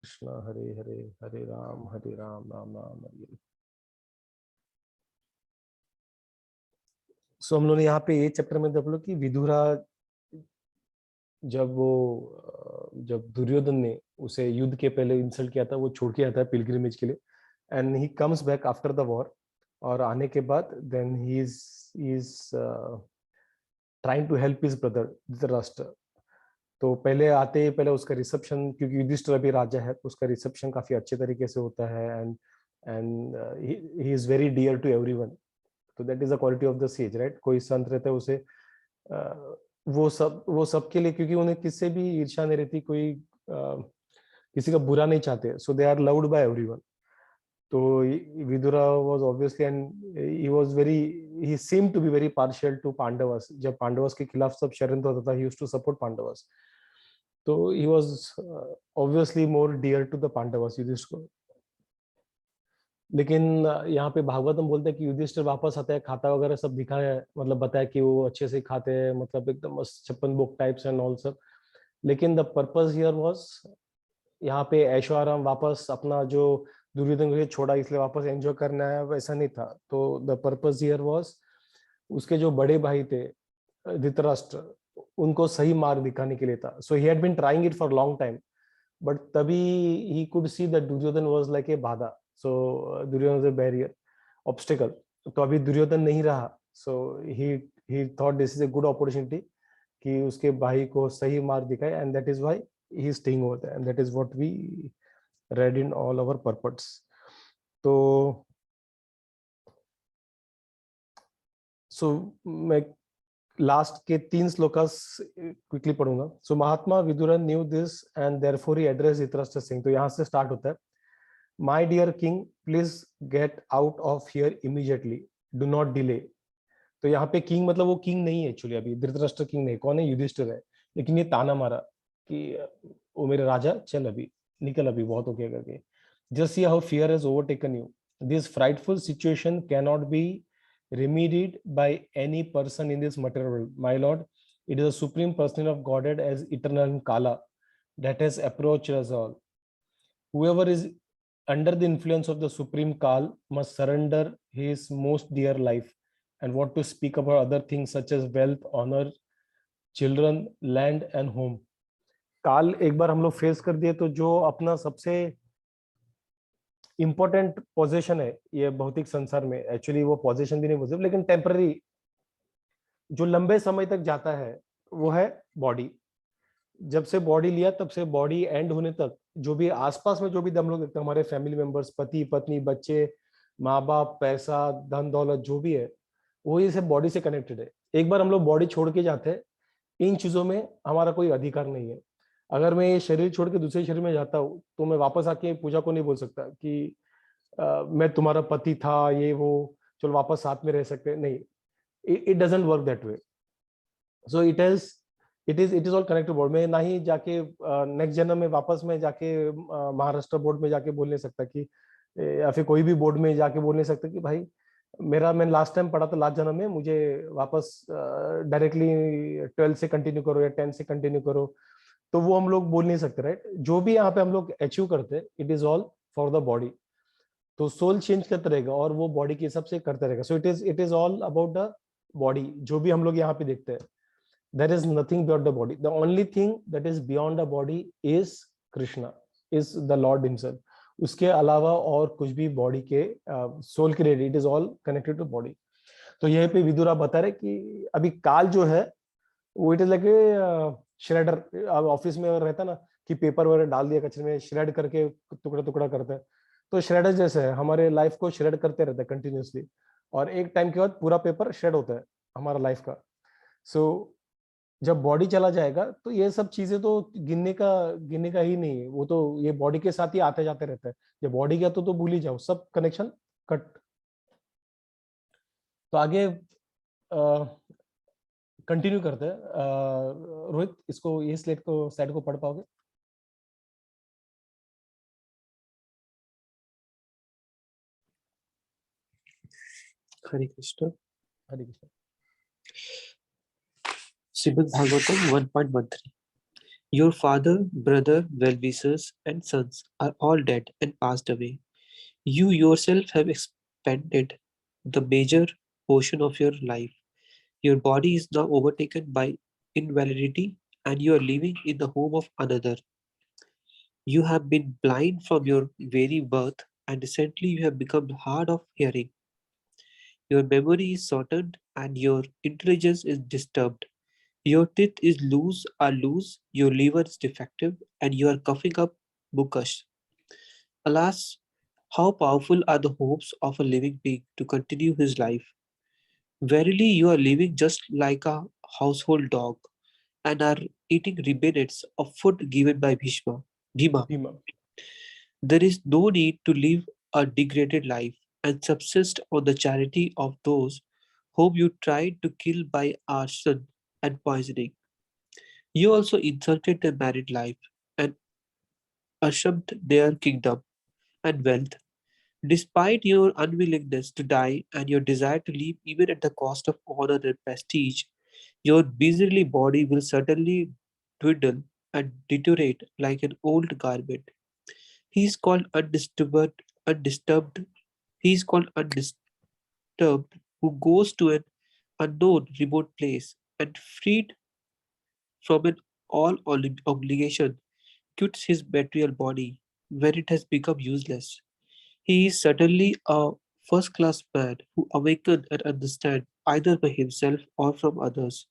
कृष्णा हरे हरे हरे राम राम राम हरे हरे। सो हम लोग ने यहाँ पे ये चैप्टर में देख लो कि विदुरा जब दुर्योधन ने उसे युद्ध के पहले इंसल्ट किया था, वो छोड़ के आता है पिलग्रिमेज के लिए, and he comes back after the war. और आने के बाद then he is trying to help his brother Dhritarashtra. तो पहले आते ही पहले उसका रिसेप्शन, क्योंकि युधिष्ठिर अभी राजा है, तो उसका रिसेप्शन काफी अच्छे तरीके से होता है, and he is very dear to everyone. तो that is the quality of the sage, right. कोई संत रहता है उसे वो सबके लिए, क्योंकि उन्हें किससे भी ईर्ष्या नहीं रहती, कोई किसी का बुरा नहीं चाहते, so they are loved by everyone. तो Vidura was obviously, and he was very, he seemed to be very partial to Pandavas. जब पांडवस के खिलाफ सब षड्यंत्र होता था, he used to support Pandavas. तो he was obviously more dear to the Pandavas, Yudhishthira. लेकिन यहाँ पे भागवतम बोलते हैं कि युधिष्ठिर वापस आता है, खाता वगैरह सब दिखाया है, मतलब बताया कि वो अच्छे से खाते हैं, मतलब एकदम 56 भोग टाइप्स एंड ऑल सब। लेकिन द पर्पस हियर वाज, यहाँ पे ऐशो आराम, वापस अपना जो दुर्योधन को छोड़ा इसलिए वापस एंजॉय करना है, वैसा नहीं था। तो द पर्पस हियर वाज, उसके जो बड़े भाई थे धृतराष्ट्र, उनको सही मार्ग दिखाने के लिए था। So he had been trying it for long time, but तभी he could see that Duryodhana was like a बाधा। So Duryodhana was a barrier, obstacle. तो अभी दुर्योधन नहीं रहा, so he thought this is a good opportunity कि उसके भाई को सही मार्ग दिखाए, and that is why he is staying over there, and that is what we read in all our purports. तो मैं लास्ट के 3 श्लोकास क्विकली पढ़ूंगा। So Mahatma Vidura knew this and therefore he address Dhritarashtra सिंह। तो यहाँ से स्टार्ट होता है, my dear king, please get out of here immediately, do not delay. तो यहाँ पे किंग मतलब वो किंग नहीं है एक्चुअली, अभी धृतराष्ट्र किंग नहीं, कौन है, युधिष्ठिर है। लेकिन ये ताना मारा कि ओ मेरे राजा, चल अभी निकल, अभी बहुत हो गया करके। Just see how fear has overtaken you, this frightful situation can not be remedied by any person in this material world. My lord, it is a supreme person of Godhead as eternal Kala that has approached us all. Whoever is under the influence of the supreme Kal must surrender his most dear life, and what to speak about other things such as wealth, honor, children, land and home. काल एक बार हम लोग face कर दिए तो जो अपना सबसे इंपॉर्टेंट पोजीशन है ये भौतिक संसार में, एक्चुअली वो पोजीशन भी नहीं बोल सकते, लेकिन टेम्पररी जो लंबे समय तक जाता है, वो है बॉडी। जब से बॉडी लिया तब से बॉडी एंड होने तक जो भी आसपास में जो भी हम लोग देखते हैं, हमारे फैमिली मेंबर्स, पति पत्नी बच्चे माँ बाप पैसा धन दौलत जो भी है, वो ये सब बॉडी से कनेक्टेड है। एक बार हम लोग बॉडी छोड़ के जाते हैं, इन चीजों में हमारा कोई अधिकार नहीं है। अगर मैं ये शरीर छोड़ के दूसरे शरीर में जाता हूँ तो मैं वापस आके पूजा को नहीं बोल सकता कि मैं तुम्हारा पति था, ये वो, चलो वापस साथ में रह सकते, नहीं। It doesn't work that way. So it is all connected board में, ना ही जाके नेक्स्ट जन्म में वापस में जाके महाराष्ट्र बोर्ड में जाके बोल नहीं सकता कि, या फिर कोई भी बोर्ड में जाके बोल नहीं सकता कि भाई मैं लास्ट टाइम पढ़ा था लास्ट जन्म में, मुझे वापस डायरेक्टली 12 से कंटिन्यू करो या 10 से कंटिन्यू करो। तो वो हम लोग बोल नहीं सकते, राइट। जो भी यहाँ पे हम लोग अचीव करते हैं, it is all for the body. तो सोल चेंज करता रहेगा और वो बॉडी के हिसाब से करता रहेगा। So it is all about the body. जो भी हम लोग यहाँ पे देखते हैं, there is nothing beyond the body. The only thing that is beyond the body is Krishna, is the Lord himself। उसके अलावा और कुछ भी बॉडी के सोल के related, it is all connected to body. तो यहीं पे विदुरा बता रहे कि अभी काल जो है वो it is like shredder. Office में रहता ना कि पेपर वगैरह डाल दिया कचरे में, श्रेड करके टुकड़ा टुकड़ा करते हैं। तो श्रेडर जैसे है, हमारे लाइफ को श्रेड करते रहता है कंटिन्यूसली, और एक टाइम के बाद पूरा पेपर श्रेड होता है हमारा लाइफ का। सो जब बॉडी चला जाएगा तो ये सब चीजें तो गिनने का ही नहीं है, वो तो ये बॉडी के साथ ही आते जाते रहता है। जब बॉडी गया तो भूल ही जाओ, सब कनेक्शन कट। तो आगे कंटिन्यू करते हैं। रोहित, इसको ये स्लाइड को पढ़ पाओगे? हरे कृष्ण। हरे Krishna. Shrimad Bhagavatam 1.13। Your father, brother, well-wishers, and sons are all dead and passed away. You yourself have expended the major portion of your life. Your body is now overtaken by invalidity, and you are living in the home of another. You have been blind from your very birth, and recently you have become hard of hearing. Your memory is shortened, and your intelligence is disturbed. Your teeth is loose, your liver is defective, and you are coughing up mucus. Alas, how powerful are the hopes of a living being to continue his life? Verily, you are living just like a household dog and are eating remnants of food given by Bhima. Bhima. There is no need to live a degraded life and subsist on the charity of those whom you tried to kill by arson and poisoning. You also insulted their married life and usurped their kingdom and wealth. Despite your unwillingness to die and your desire to live even at the cost of honor and prestige, your miserly body will certainly dwindle and deteriorate like an old garment. He is called undisturbed. He is called undisturbed who goes to an unknown remote place and freed from an all obligation quits his material body when it has become useless. He is certainly a first class man who awakened and understand either by himself or from others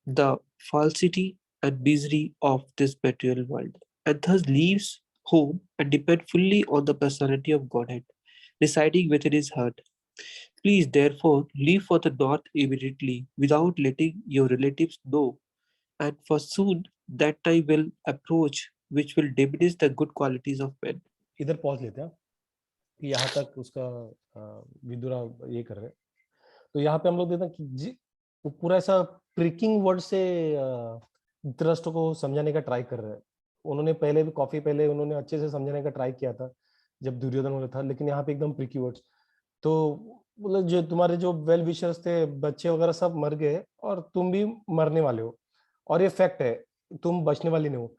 the falsity and misery of this material world, and thus leaves home and depend fully on the personality of Godhead, residing within his heart. Please therefore leave for the north immediately without letting your relatives know, and for soon that time will approach which will diminish the good qualities of men. इधर पहुंच लेते हैं कि यहाँ तक उसका विदुरा ये कर रहे हैं। तो यहाँ पे हम लोग देखते हैं कि वो पूरा ऐसा ट्रिकिंग वर्ड से धृतराष्ट्र को समझाने का ट्राई कर रहे हैं। उन्होंने पहले भी काफी पहले उन्होंने अच्छे से समझाने का ट्राई किया था जब दुर्योधन वाला था, लेकिन यहाँ पे एकदम ट्रिकी वर्ड्स। तो मतलब जो तुम्हारे जो वेल विशर्स थे, बच्चे वगैरह सब मर गए और तुम भी मरने वाले हो, और ये फैक्ट है, तुम बचने वाले नहीं हो।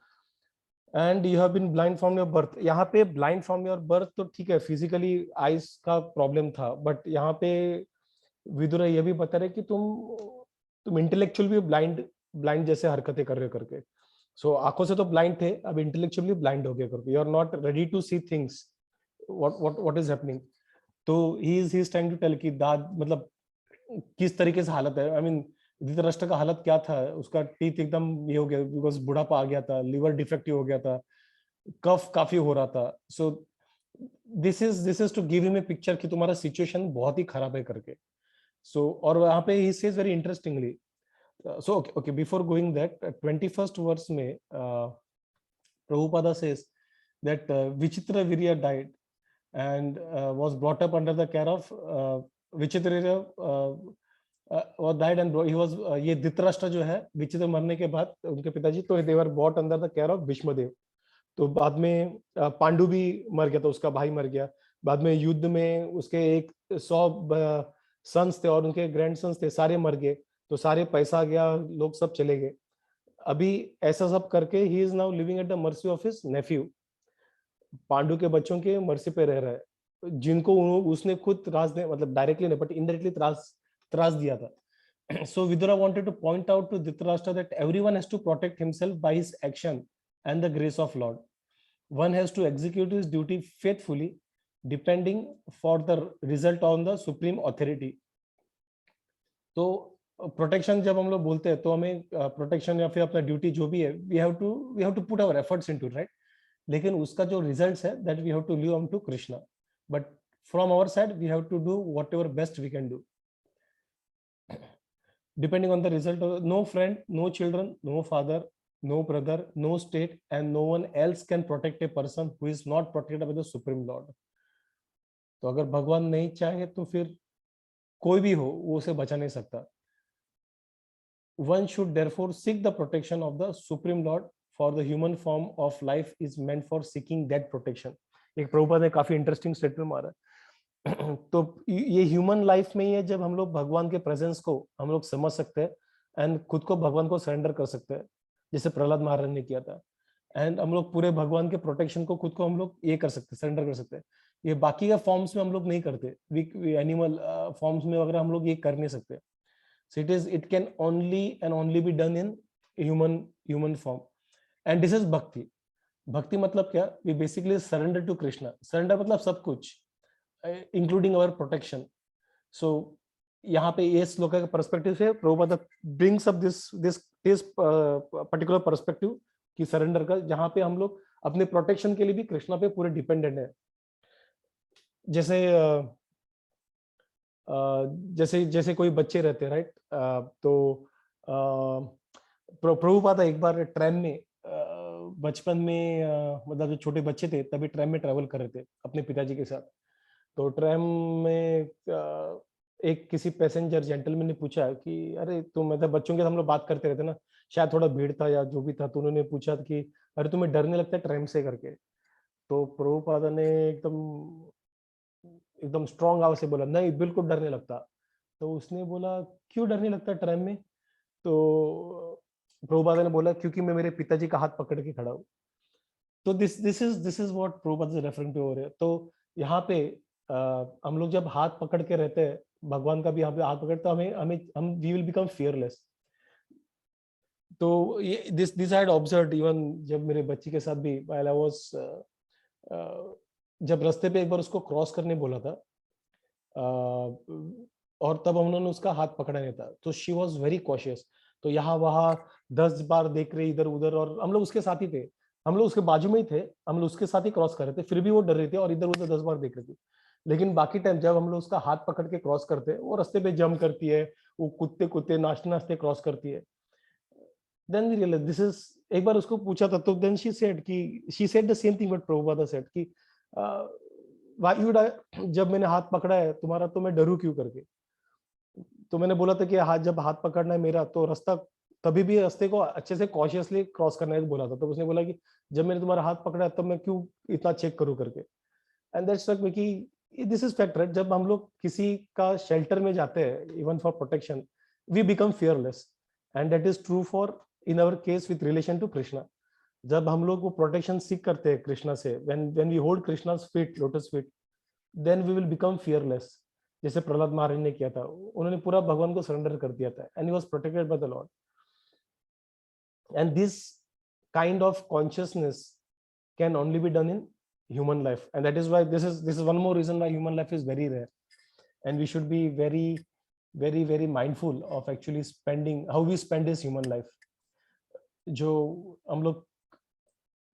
And you have been blind from your birth. यहाँ पे ब्लाइंड फ्रॉम योर बर्थ तो ठीक है, फिजिकली आइज का प्रॉब्लम था, बट यहाँ पे विदुर ये भी बता रहे कि तुम इंटेलेक्चुअल भी ब्लाइंड ब्लाइंड जैसे हरकतें कर रहे हो करके। सो आंखों से तो ब्लाइंड थे, अब इंटेलेक्चुअली ब्लाइंड हो गए करके। You are not ready to see things what is happening. तो he is trying to tell कि दाद मतलब किस तरीके से हालत है। आई मीन धृतराष्ट्र का हालत क्या था, उसका टीथ एकदम ये हो गया बिकॉज बुढ़ापा आ गया था, लिवर डिफेक्टिव हो गया था, कफ काफी हो रहा था। So this is to give him a picture कि तुम्हारा सिचुएशन बहुत ही खराब है करके। सो और वहां पे he says very interestingly, so okay before going that 21st verse में Prabhupada says that Vichitra Virya died and was brought up under the care of Vichitra was died and he was ये धृतराष्ट्र जो है विचित्र मरने के बाद उनके पिताजी तो they were brought under the care of Bhishmadev. तो बाद में पांडु भी मर गया था, उसका भाई मर गया। बाद में युद्ध में उसके 100 सन्स थे और उनके ग्रैंड सन्स थे, सारे मर गए। तो सारे पैसा गया, लोग सब चले गए। अभी ऐसा सब करके he is now living at the mercy of his Neiphiu. Pandu के बच्चों के मर्सी पे रह रहा है, जिनको उसने खुद त्रास दे मतलब डायरेक्टली नहीं बट इनडायरेक्टली त्रास दिया था। So Vidura wanted to point out to Dhritarashtra that everyone has to protect himself by his action and the grace of Lord. One has to execute his duty faithfully, depending for the result on the supreme authority. तो protection जब हम लोग बोलते हैं तो हमें protection या फिर अपना ड्यूटी जो भी है we have to put our efforts into, right. लेकिन उसका जो रिजल्ट्स है that we have to leave to Krishna, but from our side we have to do whatever best we can do depending on the result of no friend, no children, no father, no brother, no state, and no one else can protect a person who is not protected by the supreme lord. तो अगर भगवान नहीं चाहे तो फिर कोई भी हो वो उसे बचा नहीं सकता। One should therefore seek the protection of the supreme lord, for the human form of life is meant for seeking that protection. एक प्रभुपाद ने काफी इंटरेस्टिंग स्टेटमेंट मारा है। तो ये ह्यूमन लाइफ में ही है जब हम लोग भगवान के प्रेजेंस को हम लोग समझ सकते हैं एंड खुद को भगवान को सरेंडर कर सकते हैं। जैसे प्रहलाद महाराज ने किया था। एंड हम लोग पूरे भगवान के प्रोटेक्शन को खुद को हम लोग ये कर सकते, सरेंडर कर सकते हैं। ये बाकी के फॉर्म्स में हम लोग नहीं करते, एनिमल फॉर्म्स में वगैरह हम लोग ये कर नहीं सकते। So it can only and only be done in human form. And this is bhakti. Bhakti मतलब क्या? We basically surrender to Krishna. Surrender मतलब सब कुछ, इंक्लूडिंग अवर प्रोटेक्शन। सो यहाँ पे ये श्लोक का पर्सपेक्टिव से Prabhupada brings up this particular perspective कि सरेंडर का, जहाँ पे हम लोग अपने प्रोटेक्शन के लिए भी कृष्णा पे पूरे डिपेंडेंट है। जैसे जैसे जैसे कोई बच्चे रहते हैं, राइट? तो प्रभुपाद एक बार ट्रेन में बचपन में मतलब जो छोटे बच्चे थे तभी ट्रेन में ट्रेवल कर रहे थे अपने पिताजी के साथ। तो ट्रेन में एक किसी पैसेंजर जेंटलमैन ने पूछा कि अरे तुम, मतलब बच्चों के हम लोग बात करते रहते ना, शायद थोड़ा भीड़ था या जो भी था, तो उन्होंने पूछा कि अरे तुम्हें डर नहीं लगता ट्रेन से करके? तो प्रभुपाद ने एकदम एकदम स्ट्रॉन्ग आवाज से बोला, नहीं बिल्कुल डर नहीं लगता। तो उसने बोला क्यों डर नहीं लगता ट्रेन में? तो प्रभुपाद ने बोला क्योंकि मैं मेरे पिताजी का हाथ पकड़ के खड़ा हूँ। तो this is what Prabhupada is referring to over. तो यहाँ पे हम लोग जब हाथ पकड़ के रहते हैं भगवान का भी, यहाँ पे हाथ पकड़, तो हमें हमें हम वी विल बिकम फियरलेस। तो ये this I had observed even जब मेरे बच्ची के साथ भी, व्हाइल आई वाज, जब रास्ते पे एक बार उसको क्रॉस करने बोला था, और तब उन्होंने उसका हाथ पकड़ा नहीं था, तो शी वाज वेरी कॉशियस। तो यहाँ वहाँ 10 बार देख रहे इधर उधर, और हम लोग उसके साथ ही थे, हम लोग उसके बाजू में ही थे, हम लोग उसके साथ ही क्रॉस कर रहे थे, फिर भी वो डर रही थी और इधर उधर 10 बार देख रही थी। लेकिन बाकी टाइम जब हम लोग उसका हाथ पकड़ के क्रॉस करते हैं, वो रास्ते पे जंप करती है, वो कुत्ते कुत्ते नाचते नाचते क्रॉस करती है। Then we realise this is, एक बार उसको पूछा था तो then she said the same thing what Prabhupada said कि व्हाई वुड आई, जब मैंने हाथ पकड़ा है तुम्हारा तो मैं डरूं क्यों करके। तो मैंने बोला था कि हाथ, जब हाथ पकड़ना है मेरा तो रास्ता, तभी भी रास्ते को अच्छे से कॉशियसली क्रॉस करना है बोला था। तो उसने बोला कि जब मैंने तुम्हारा हाथ पकड़ा है तब मैं क्यों इतना चेक करूं करके। एंड दैट्स स्ट्रक मी कि दिस इज फैक्ट, राइट? जब हम लोग किसी का शेल्टर में जाते हैं even for protection, we become fearless. And that is true for in our case with relation to Krishna. जब हम लोग वो प्रोटेक्शन सीख करते हैं कृष्णा से, when we hold Krishna's feet, lotus feet, then we will become fearless. जैसे प्रहलाद महाराज ने किया था, उन्होंने पूरा भगवान को सरेंडर कर दिया था, and he was protected by the Lord. And this kind of consciousness can only be done in human life, and that is why this is one more reason why human life is very rare, and we should be very mindful of actually spending, how we spend this human life. जो हम लोग,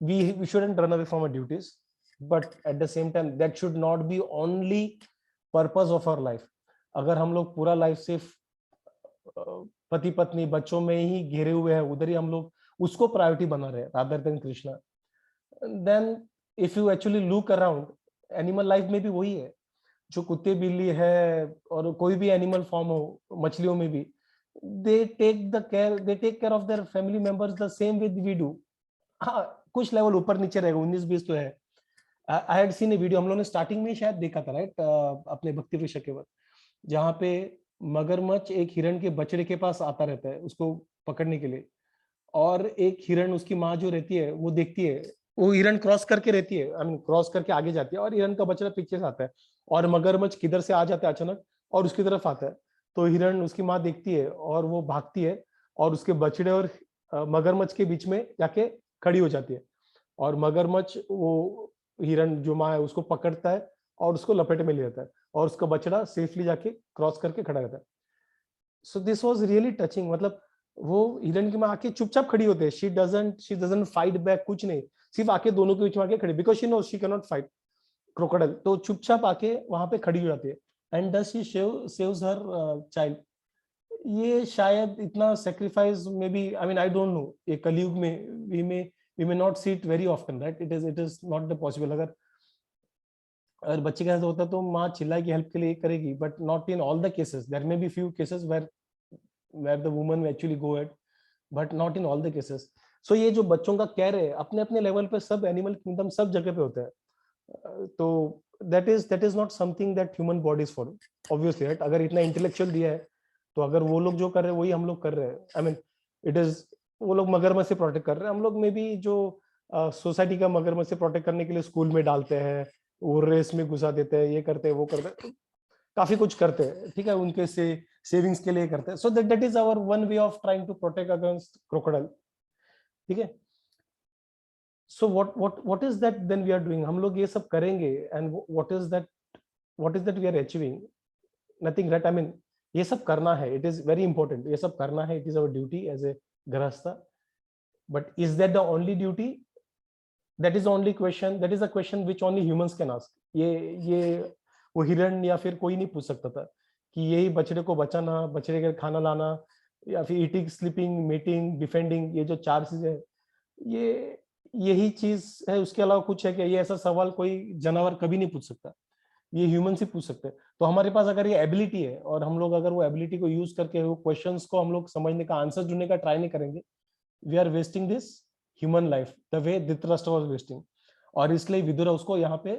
we shouldn't run away from our duties, but at the same time that should not be only purpose of our life. अगर हम लोग पूरा life सिर्फ पति पत्नी बच्चों में ही घिरे हुए हैं, उधर ही हम लोग उसको प्रायोरिटी बना रहे हैं rather than Krishna, then if you actually look around, animal life में भी वही है। जो कुत्ते बिल्ली है और कोई भी एनिमल फॉर्म हो, मछलियों में भी, they take care of their family members the same way we do. हाँ, कुछ लेवल ऊपर नीचे रहेगा, 19-20 तो है। I had seen A video, हम लोगों ने स्टार्टिंग में शायद देखा था, राइट? अपने भक्ति वृक्ष के बाद, जहाँ पे मगरमच्छ एक हिरण के बछड़े के पास आता रहता है उसको पकड़ने के लिए, और एक हिरण, उसकी माँ जो रहती है वो देखती है, वो हिरण क्रॉस करके रहती है, आई मीन क्रॉस करके आगे जाती है, और हिरण का बछड़ा पीछे से आता है, और मगरमच्छ किधर से आ जाता है अचानक और उसकी तरफ आता है। तो हिरण, उसकी माँ देखती है और वो भागती है और उसके बछड़े और मगरमच्छ के बीच में जाके खड़ी हो जाती है, और मगरमच्छ वो हिरण जो माँ है उसको पकड़ता है और उसको लपेटे में ले जाता है, और उसका बछड़ा सेफली जाके क्रॉस करके खड़ा रहता है। So this was really touching. मतलब वो हिरण की माँ आके चुपचाप खड़ी होती है, शी डजंट फाइट बैक, कुछ नहीं, सिर्फ आके दोनों के बीच में आके खड़ी, because she knows she can not fight crocodile, तो चुपचाप आके वहां पे खड़ी हो जाती है, and does she saves her child. ये शायद इतना sacrifice may be, I mean I don't know, ये कलयुग में we may not see it very often, right? It is not the possible. अगर बच्चे के साथ होता तो माँ चिल्लाएगी हेल्प के लिए करेगी, but not in all the cases. There may be few cases where the woman will actually go ahead, but not in all the cases. So ये जो बच्चों का केयर है अपने अपने लेवल पे, सब एनिमल किंगडम सब जगह पे होता है। तो that is not something that human body is for, obviously, right? अगर इतना इंटेलेक्चुअल दिया है तो अगर वो लोग जो कर रहे हैं वही हम लोग कर रहे हैं, I mean it is वो लोग मगरमच्छ से प्रोटेक्ट कर रहे हैं, हम लोग में भी जो सोसाइटी का मगरमच्छ से प्रोटेक्ट करने के लिए स्कूल में डालते हैं, वो रेस में घुसा देते हैं, ये करते हैं वो करते हैं, काफी कुछ करते हैं, ठीक है, उनके से सेविंग्स के लिए करते हैं। So that is our one way of trying to protect against crocodile, ठीक है। So what is that then we are doing, हम लोग ये सब करेंगे and what is that we are achieving, nothing, right? I mean ये सब करना है, इट इज वेरी इंपॉर्टेंट, ये सब करना है, it is our duty as a grihastha, but is that the only duty? That is the only question, that is a question which only humans can ask. ये वो हिरण या फिर कोई नहीं पूछ सकता था कि यही बछड़े को बचाना, बछड़े के खाना लाना, या फिर ईटिंग, स्लीपिंग, मीटिंग, डिफेंडिंग, ये जो 4 चीजें हैं, ये यही चीज है, उसके अलावा कुछ है क्या? ये ऐसा सवाल कोई जानवर कभी नहीं पूछ सकता, ये ह्यूमन से पूछ सकते हैं। तो हमारे पास अगर ये एबिलिटी है और हम लोग अगर वो एबिलिटी को यूज करके वो क्वेश्चंस को हम लोग समझने का, आंसर ढूंढने का ट्राई नहीं करेंगे, we are wasting this human life the way Dhritarashtra was wasting. और इसलिए विदुर उसको यहाँ पे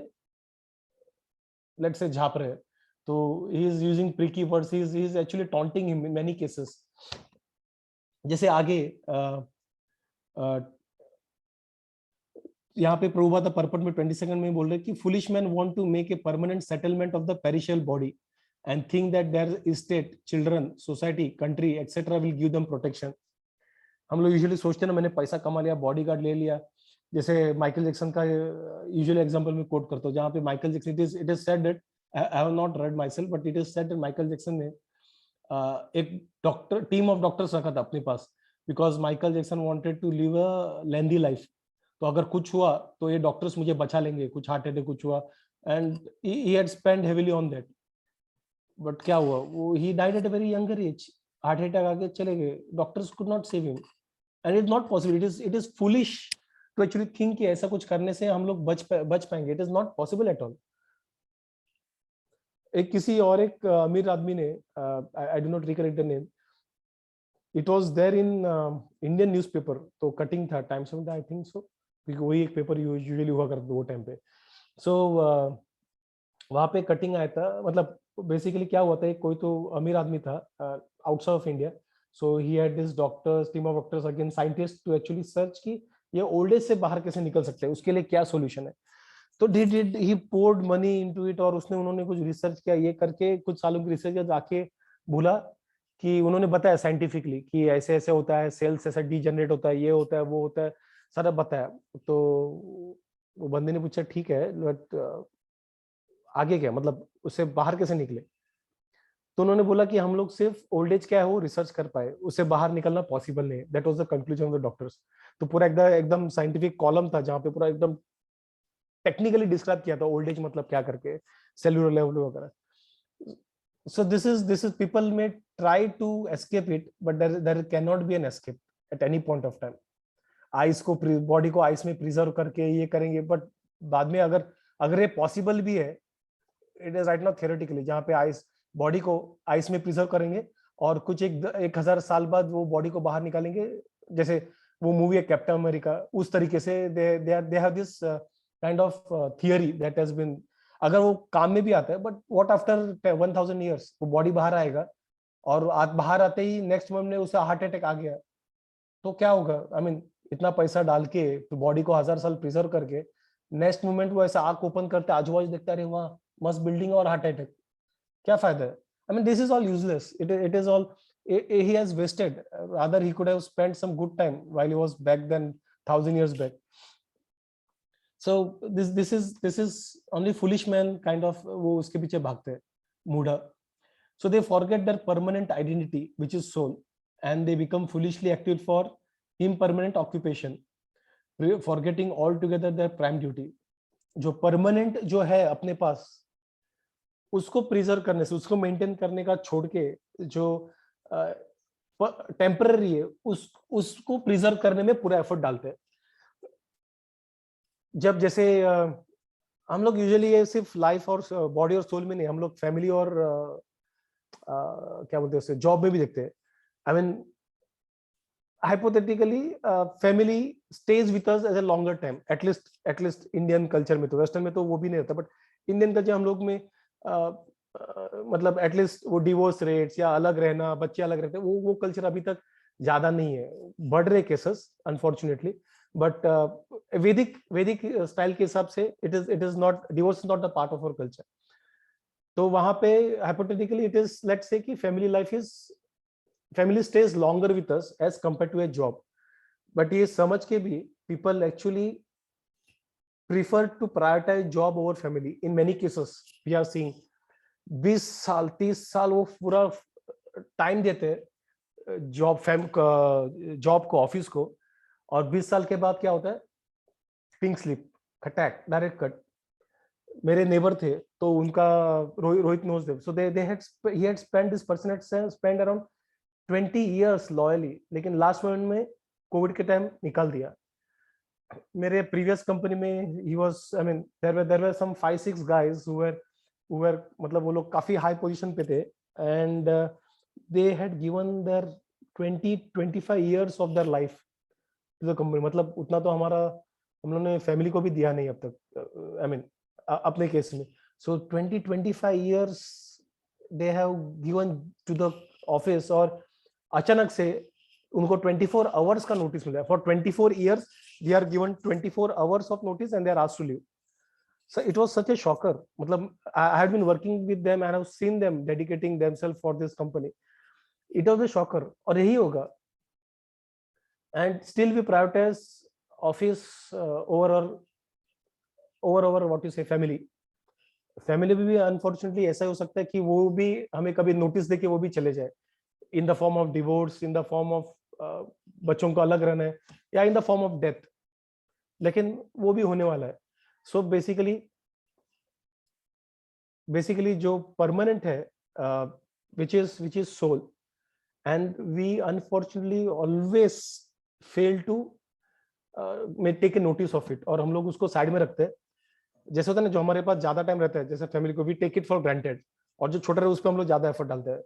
लेट्स से झाप रहे हैं। तो he is using tricky words, he is actually taunting him in many cases. जैसे आगे यहाँ पे प्रभुपाद पर्पट में 22nd में बोल रहे कि foolish man want to make a permanent settlement of the perishable body and think that their state, children, society, country etcetera will give them protection. हम लोग यूजुअली सोचते हैं ना, मैंने पैसा कमा लिया, बॉडीगार्ड ले लिया, जैसे माइकल जैक्सन का यूजुअली एग्जांपल में कोट करता हूँ, जहाँ पे Michael Jackson, it is said that, I have not read myself, but it is said that Michael Jackson ने एक डॉक्टर, टीम ऑफ डॉक्टर्स रखा था अपने पास, because Michael Jackson wanted to live a lengthy life. तो अगर कुछ हुआ तो ये डॉक्टर्स मुझे बचा लेंगे, कुछ हार्ट अटैक कुछ हुआ, and he had spend heavily on that. But क्या हुआ, वो he died at a very younger age, heart attack आके चले गए, doctors could not save him, and it not possible, it is foolish to actually think कि ऐसा कुछ करने से हम लोग बच पाएंगे, it is not possible at all. एक किसी और एक अमीर आदमी ने, I do not recollect the name, it was there in Indian newspaper, तो कटिंग था Times of India I think so, क्योंकि वही एक पेपर यूजुअली हुआ करता वो टाइम पे। सो वहां पे कटिंग आया था, मतलब बेसिकली क्या हुआ था, कोई तो अमीर आदमी था outside of India, so he had this doctors, team of doctors, again scientist, to actually search कि ये ओल्ड एज से बाहर कैसे निकल सकते हैं, उसके लिए क्या सॉल्यूशन है। तो did he poured money into it, और उसने, उन्होंने कुछ रिसर्च किया, ये करके कुछ सालों की रिसर्च किया, जाके बोला कि उन्होंने बताया साइंटिफिकली कि ऐसे ऐसे होता है, सेल्स ऐसा डीजनरेट होता है, ये होता है, वो होता है, सारा बताया। तो वो बंदे ने पूछा ठीक है, बट आगे क्या, मतलब उससे बाहर कैसे निकले? तो उन्होंने बोला कि हम लोग सिर्फ ओल्ड एज क्या है वो रिसर्च कर पाए, उससे बाहर निकलना पॉसिबल नहीं। That was the conclusion of the doctors. तो पूरा एकदम एकदम साइंटिफिक कॉलम था जहाँ पे पूरा एकदम टेक्निकली डिस्क्राइब किया था ओल्ड एज मतलब क्या करके, सेलुलर लेवल वगैरह। so this is people may try to escape it, but there cannot be an escape at any point of time। Ice को, बॉडी को आइस में प्रिजर्व करके ये करेंगे, बट बाद में अगर अगर ये पॉसिबल भी है, it is right now theoretically, जहाँ पे आइस, बॉडी को आइस में प्रिजर्व करेंगे और कुछ 1000 साल बाद वो बॉडी को बाहर निकालेंगे, जैसे वो मूवी है कैप्टन अमेरिका, उस तरीके से they have this kind of theory that has been, अगर वो काम में भी आता है, बट व्हाट आफ्टर 1000 ईयर्स वो बॉडी बाहर आएगा, और बाहर आते ही नेक्स्ट मोमेंट में उसे हार्ट अटैक आ गया, तो क्या होगा? आई मीन इतना पैसा डाल के तो बॉडी को 1000 साल प्रिजर्व करके, नेक्स्ट मोमेंट वो ऐसा आंख ओपन करते आजू बाजू देखता, अरे वाह मस्त बिल्डिंग और हार्ट अटैक, क्या फायदा है? I mean this is all useless, it is all, he has wasted, rather he could have spent some good time while he was back then 1000 years back। so this is only foolish man kind of, वो उसके पीछे भागते हैं मूढ़ा। so they forget their permanent identity which is soul, and they become foolishly active for impermanent occupation, forgetting altogether their prime duty। जो permanent जो है अपने पास, उसको प्रिजर्व करने से, उसको मेंटेन करने का छोड़ के, जो टेम्पररी है उसको प्रिजर्व करने में पूरा एफर्ट डालते हैं। जब जैसे हम लोग यूजुअली ये सिर्फ लाइफ और बॉडी और सोल में नहीं, हम लोग फैमिली और क्या बोलते हैं उसे, जॉब में भी देखते हैं। I mean hypothetically family stage with us as a longer time, at least Indian culture में, तो वेस्टर्न में तो वो भी नहीं होता, बट इंडियन कल्चर हम लोग में मतलब एटलीस्ट वो डिवोर्स रेट्स या अलग रहना, बच्चे अलग रहते हैं, वो कल्चर अभी तक ज्यादा नहीं है, बढ़ रहे cases unfortunately, but Vedic style के हिसाब से it is not, divorce is not a part of our culture. तो वहां पे hypothetically it is, let's say कि family life is, family stays longer with us as compare to a job, but ये समझ के भी people actually prefer to prioritize job over family in many cases we are seeing। 20 साल 30 साल वो पूरा time देते हैं जॉब को, ऑफिस को, और 20 साल के बाद क्या होता है, पिंक स्लिप, खटैक, डायरेक्ट कट। मेरे नेबर थे तो उनका रोहित नोज Dev, so they had he had spend, this person had spend around 20 years loyally, लेकिन लास्ट मोमेंट में कोविड के टाइम निकाल दिया। मेरे प्रीवियस कंपनी में he was, I mean there were some 5-6 guys who were मतलब वो लोग काफी हाई पोजीशन पे थे, and they had given their 20-25 years of their life to the company. मतलब उतना तो हमारा, हम लोगों ने फैमिली को भी दिया नहीं अब तक, आई मीन अपने केस में। So 20-25 years they have given to the office, और अचानक से उनको 24 hours का नोटिस मिला। For 24 years they are given 24 hours of notice and they are asked to leave. So it was such a shocker। मतलब I had been working with them and I have seen them dedicating themselves for this company. It was a shocker, और यही होगा। And still we prioritize office over what you say family। Family भी unfortunately ऐसा हो सकता है कि वो भी हमें कभी नोटिस देके वो भी चले जाए, in the form of divorce, in the form of बच्चों को अलग रहना है, या in the form of death, लेकिन वो भी होने वाला है। सो बेसिकली जो परमानेंट है, which is soul, and we unfortunately always fail to take a notice of it, और हम लोग उसको साइड में रखते हैं। जैसे होता है ना, जो हमारे पास ज्यादा टाइम रहता है जैसे फैमिली को, we take it for granted, और जो छोटा रहे उस पर हम लोग ज्यादा एफर्ट डालते हैं,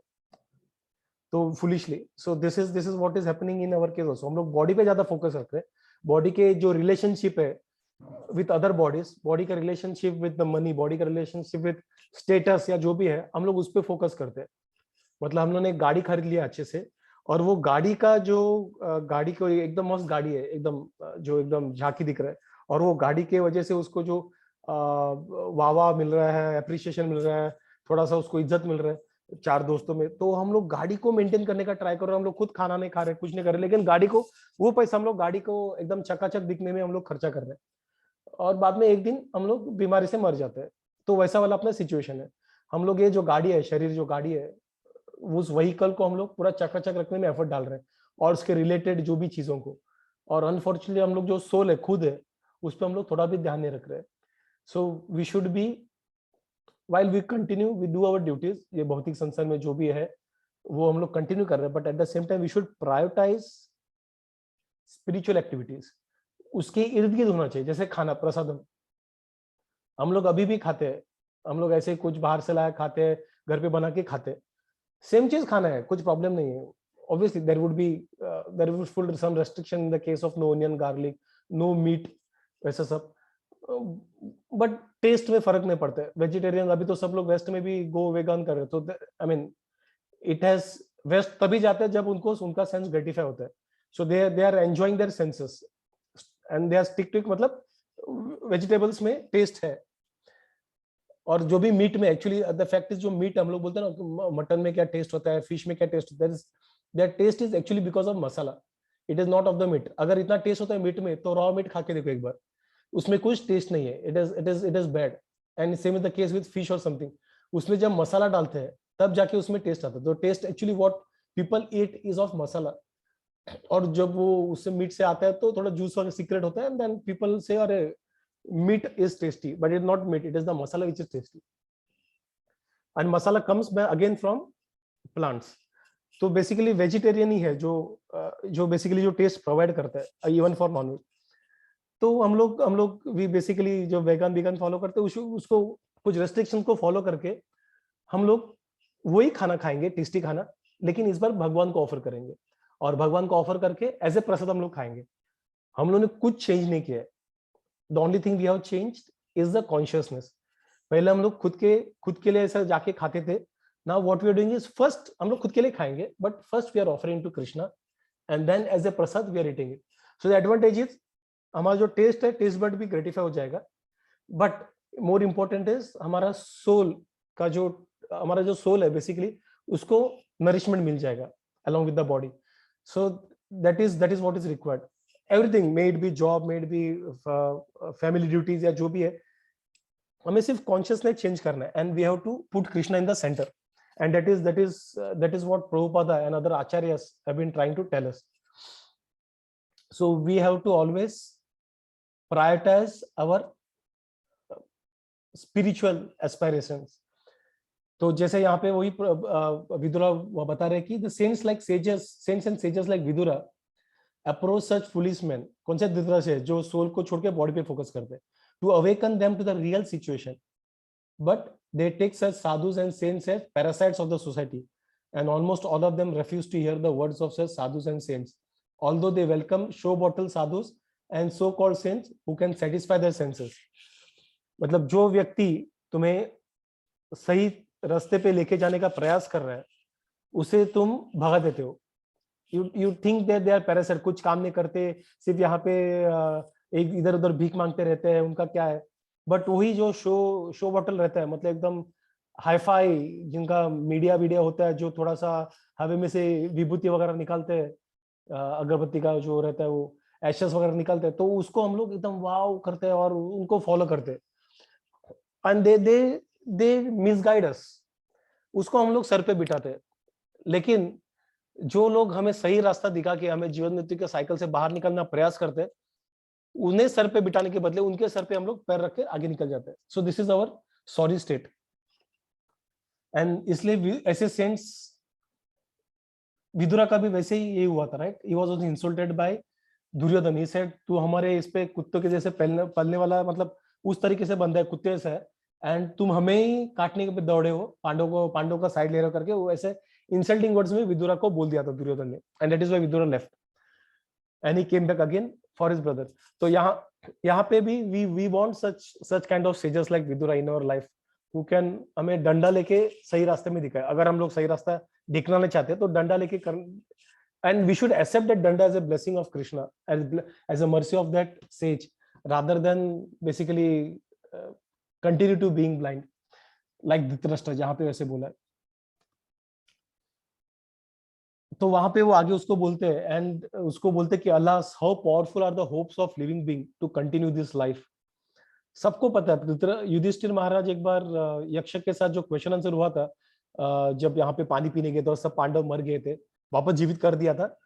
तो foolishly. So this is what is happening in our case also. हम लोग बॉडी पे ज्यादा फोकस रखते हैं, बॉडी के जो रिलेशनशिप है विद अदर बॉडीज, बॉडी का relationship with the money, body का रिलेशनशिप विद स्टेटस या जो भी है, हम लोग उस पर फोकस करते हैं। मतलब हम लोगों ने गाड़ी खरीद लिया अच्छे से, और वो गाड़ी का जो गाड़ी को एकदम मस्त गाड़ी है, एकदम जो एकदम झांकी दिख रहा है, और वो गाड़ी के वजह से उसको जो वाह मिल रहा है, अप्रिसिएशन मिल रहा है, थोड़ा सा उसको इज्जत मिल रहा है चार दोस्तों में, तो हम लोग गाड़ी को मेंटेन करने का ट्राई कर रहे हैं। हम लोग खुद खाना नहीं खा रहे, कुछ नहीं कर रहे, लेकिन गाड़ी को, वो पैसा हम लोग गाड़ी को एकदम चकाचक दिखने में हम लोग खर्चा कर रहे हैं, और बाद में एक दिन हम लोग बीमारी से मर जाते हैं। तो वैसा वाला अपना सिचुएशन है। हम लोग ये जो गाड़ी है, शरीर जो गाड़ी है, उस व्हीकल को हम लोग पूरा चकाचक रखने में एफर्ट डाल रहे हैं, और उसके रिलेटेड जो भी चीजों को, और अनफॉर्चुनेटली हम लोग जो सोल है, खुद है, उस पर हम लोग थोड़ा भी ध्यान नहीं रख रहे हैं। So we should be, while we continue we do our duties, ये भौतिक संसार में जो भी है वो हम लोग कंटिन्यू कर रहे हैं, but at the same time we should prioritise spiritual activities. उसके इर्द गिर्द होना चाहिए, जैसे खाना, प्रसादम हम लोग अभी भी खाते हैं, हम लोग ऐसे कुछ बाहर से लाया खाते हैं, घर पे बना के खाते हैं, सेम चीज खाना है, कुछ प्रॉब्लम नहीं है। Obviously there would full some restriction in the case of no onion garlic, no meat, वैसा सब, बट टेस्ट में फर्क नहीं पड़ता है। वेजिटेरियन, अभी तो सब लोग वेस्ट में भी गो वेगन कर रहे हैं, तो I mean it has, waste तभी जाते हैं जब उनको उनका सेंस ग्रेटिफाई होता है। So they are enjoying their senses and they are stick to, मतलब वेजिटेबल्स में टेस्ट है, और जो भी मीट में, एक्चुअली द फैक्ट इज, जो मीट हम लोग बोलते हैं ना, मटन में क्या टेस्ट होता है, फिश में क्या टेस्ट होता है, that taste is actually because of masala, it is not of the meat. अगर इतना टेस्ट होता है मीट में, तो रॉ मीट खा के देखो एक बार, उसमें कुछ टेस्ट नहीं है, it is bad. And same is the case with fish और समथिंग, उसमें जब मसाला डालते हैं तब जाके उसमें टेस्ट आता है। तो taste actually what people eat is of masala, और जब वो उससे मीट से आता है तो थोड़ा जूस वाला सीक्रेट होता है, एंड देन पीपल से अरे meat is tasty, but it not meat, it is the masala which is tasty, and masala comes again from plants. तो बेसिकली वेजिटेरियन ही है जो बेसिकली जो टेस्ट प्रोवाइड करता है, इवन फॉर नॉनवेज। तो हम लोग भी बेसिकली जो वेगन फॉलो करते हैं, उसको कुछ रेस्ट्रिक्शन को फॉलो करके हम लोग वही खाना खाएंगे, टेस्टी खाना, लेकिन इस बार भगवान को ऑफर करेंगे, और भगवान को ऑफर करके एज ए प्रसाद हम लोग खाएंगे। हम लोग ने कुछ चेंज नहीं किया है। The only thing we have changed is the consciousness. पहले हम लोग खुद के लिए ऐसा जाके खाते थे। Now what we are doing is, first हम लोग खुद के लिए खाएंगे, but first we are offering to Krishna, and then as a prasad we are eating it. So the advantage is हमारा जो टेस्ट है, टेस्ट बड भी ग्रेटिफाई हो जाएगा, बट मोर इम्पोर्टेंट इज हमारा सोल का जो हमारा जो सोल है बेसिकली उसको नरिशमेंट मिल जाएगा along with the body. So that is what is required. Everything, may it be job, may it be family duties या जो भी है, हमें सिर्फ consciousness चेंज करना है, and we have to put Krishna in the center, and that is what Prabhupada and other acharyas have been trying to tell us. So we have to always prioritize our spiritual aspirations. तो जैसे यहाँ पे वही विदुरा बता रहे कि the saints like sages, saints and sages like Vidura approach such foolish men. कौन से विदुरा से जो सोल को छोड़ के बॉडी पे फोकस करते हैं, to awaken them to the real situation, but they take such sadhus and saints as parasites of the society, and almost all of them refuse to hear the words of such sadhus and saints, although they welcome show bottle sadhus and so called saints who can satisfy their senses. मतलब जो व्यक्ति तुम्हें सही रास्ते पे लेके जाने का प्रयास कर रहा है उसे तुम भगा देते हो. you think that they are parasite, कुछ काम नहीं करते, सिर्फ यहाँ पे एक इधर उधर भीख मांगते रहते हैं, उनका क्या है. बट वही जो शो बॉटल रहता है, मतलब एकदम हाईफाई जिनका मीडिया होता है, जो थोड़ा सा हवा में से विभूति वगैरह निकालते हैं, अगरबत्ती का जो रहता है वो एशेस वगैरह निकालते हैं, तो उसको हम लोग एकदम वाव करते हैं और उनको फॉलो करते हैं. एंड दे मिसगाइड अस, उसको हम लोग सर पे बिठाते हैं. लेकिन जो लोग हमें सही रास्ता दिखा के हमें जीवन मृत्यु के साइकिल से बाहर निकलना प्रयास करते हैं, उन्हें सर पे बिठाने के बदले उनके सर पे हम लोग पैर रख के आगे निकल जाते हैं. So this is our sorry state. And इसलिए ऐसे सेंस, विदुरा का भी वैसे ही यही हुआ था, right? He was also insulted by Duryodhana. He said तू हमारे इस पे कुत्तों के जैसे पलने वाला, मतलब उस तरीके से बंदा है, कुत्ते से है, एंड तुम हमें ही काटने के पे दौड़े हो, पांडव का साइड ले रहे हो करके वो ऐसे इंसल्टिंग वर्ड्स में विदुरा को बोल दिया था दुर्योधन ने. And that is why Vidura left and he came back again for his brother. तो यहाँ पे भी we want such kind of सेजर्स like Vidura in our life, who can हमें डंडा लेके सही रास्ते में दिखाए. अगर हम लोग सही रास्ता दिखना चाहते हैं तो डंडा लेके कर, and we should accept that danda as a blessing of Krishna, as a mercy of that sage, rather than basically continue to being blind like Dhritarashtra, जहां पे वैसे बोला है. तो वहां पे वो आगे उसको बोलते हैं, एंड उसको बोलते कि Allah, how powerful are the hopes of living being to continue this life. सबको पता है युधिष्ठिर महाराज एक बार यक्ष के साथ जो क्वेश्चन आंसर हुआ था, जब यहाँ पे पानी पीने गए थे और सब पांडव मर गए थे, वापस जीवित कर दिया था,